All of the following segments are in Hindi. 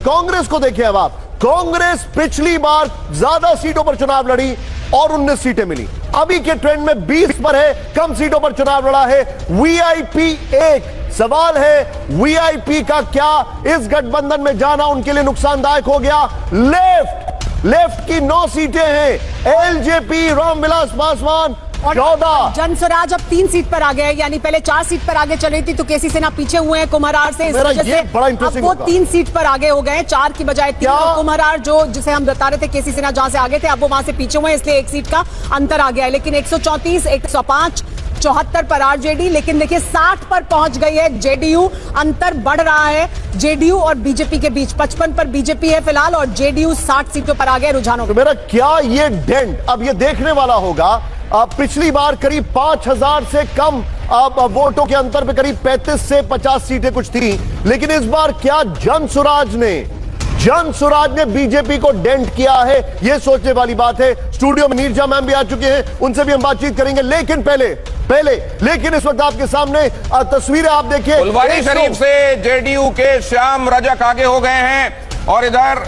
कांग्रेस को देखिए। अब आप, कांग्रेस पिछली बार ज्यादा सीटों पर चुनाव लड़ी और 19 सीटें मिली। अभी के ट्रेंड में 20 पर है, कम सीटों पर चुनाव लड़ा है। वीआईपी 1, सवाल है वीआईपी का क्या इस गठबंधन में जाना उनके लिए नुकसानदायक हो गया? लेफ्ट की 9 सीटें हैं, एलजेपी, रामविलास पासवान 14, जनस्वराज अब 3 सीट पर आ गए, यानी पहले 4 सीट पर आगे चल रही थी तो केसी सेना पीछे हुए हैं कुम्हरार से, इस वजह से अब वो 3 सीट पर आगे हो गए, 4 की बजाय 3। कुम्हरार जो जिसे हम बता रहे थे केसी सेना जहां से आगे थे, अब वो वहां से पीछे हुए हैं, इसलिए 1 सीट का अंतर आ गया है। लेकिन 134, 105, 74 पर आरजेडी, लेकिन देखिए 60 पर पहुंच गई है जेडीयू। अंतर बढ़ रहा है जेडीयू और बीजेपी के बीच। 55 पर बीजेपी है फिलहाल और जेडीयू 60 सीटों पर आ गए रुझानों। तो मेरा क्या ये डेंट अब ये देखने वाला होगा। पिछली बार करीब 5000 से कम वोटों के अंतर पे करीब 35 से 50 सीटें कुछ थी, लेकिन इस बार क्या जनसुराज ने बीजेपी को डेंट किया है? यह सोचने वाली बात है। स्टूडियो में नीरजा मैम भी आ चुके हैं, उनसे भी हम बातचीत करेंगे, लेकिन लेकिन इस वक्त आपके सामने तस्वीरें आप देखिए। फुलवारी शरीफ से जेडीयू के श्याम रजक आगे हो गए हैं और इधर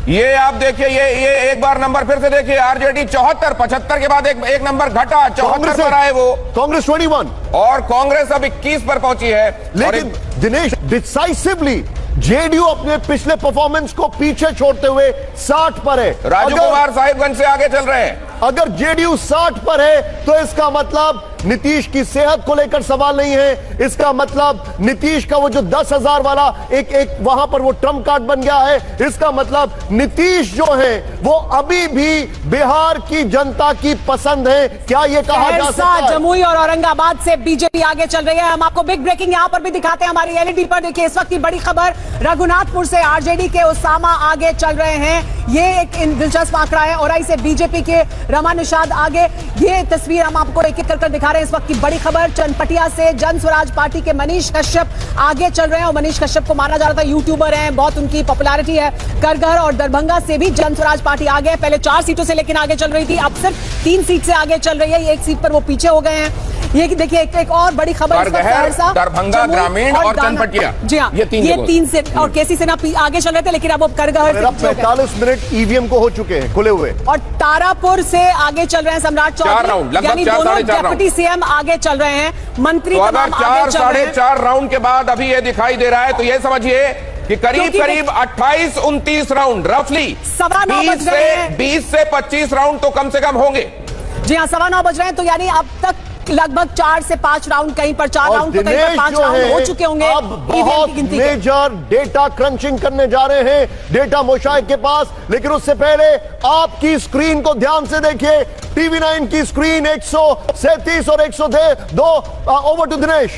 ये आप देखिए, ये एक बार नंबर फिर से देखिए, आरजेडी 74, 75 के बाद एक नंबर घटा, 74 पर आए वो। कांग्रेस 21 और कांग्रेस अब 21 पर पहुंची है। लेकिन दिनेश, डिसाइसिवली जेडीयू अपने पिछले परफॉर्मेंस को पीछे छोड़ते हुए 60 पर है। राजू कुमार साहिबगंज से आगे चल रहे हैं। अगर जेडीयू 60 पर है तो इसका मतलब नीतीश की सेहत को लेकर सवाल नहीं है। इसका मतलब नीतीश का वो जो 10,000 वाला एक वहां पर वो ट्रम्प कार्ड बन गया है। इसका मतलब नीतीश जो है वो अभी भी बिहार की जनता की पसंद है। क्या ये कहा जा सकता है? जमुई और औरंगाबाद से बीजेपी आगे चल रही है। हम आपको बिग ब्रेकिंग यहां पर भी दिखाते हैं हमारी एलईडी पर। देखिए इस वक्त की बड़ी खबर, रघुनाथपुर से आरजेडी के उसामा आगे चल रहे हैं। ये एक दिलचस्प आंकड़ा है। औराई से बीजेपी के रमा निषाद आगे। ये तस्वीर हम आपको एक एक कर दिखा रहे हैं। इस वक्त की बड़ी खबर, चनपटिया से जनस्वराज पार्टी के मनीष कश्यप आगे चल रहे हैं और मनीष कश्यप को माना जा रहा था यूट्यूबर हैं, बहुत उनकी पॉपुलैरिटी है। करगहर और दरभंगा से भी जनस्वराज पार्टी आगे, पहले 4 सीटों से लेकिन आगे चल रही थी, अब सिर्फ 3 सीट से आगे चल रही है। 1 सीट पर वो पीछे हो गए हैं। ये देखिए एक और बड़ी खबर, दरभंगा ग्रामीण और चनपटिया, जी हाँ, ये 3 से और केसी सेना आगे चल रहे थे, लेकिन अब वो करगहर 45 मिनट ईवीएम को हो चुके हैं खुले हुए। और तारापुर से आगे चल रहे हैं सम्राट चौधरी, यानी दोनों डिप्टी सीएम आगे चल रहे हैं। मंत्री तो अगर 4-4.5 राउंड के बाद अभी ये दिखाई दे रहा है तो ये समझिए कि करीब 28-29 राउंड, रफली 20 से 25 राउंड तो कम से कम होंगे। जी हाँ, 9:15 बज रहे हैं, तो यानी अब तक लगभग 4 से 5 राउंड, कहीं पर 4 राउंड तो कहीं पर 5 राउंड हो चुके होंगे। अब बहुत मेजर डेटा क्रंचिंग करने जा रहे हैं डेटा मोशाइक के पास, लेकिन उससे पहले आपकी स्क्रीन को ध्यान से देखिए। टीवी 9 की स्क्रीन 137 और 102। Over to Dinesh.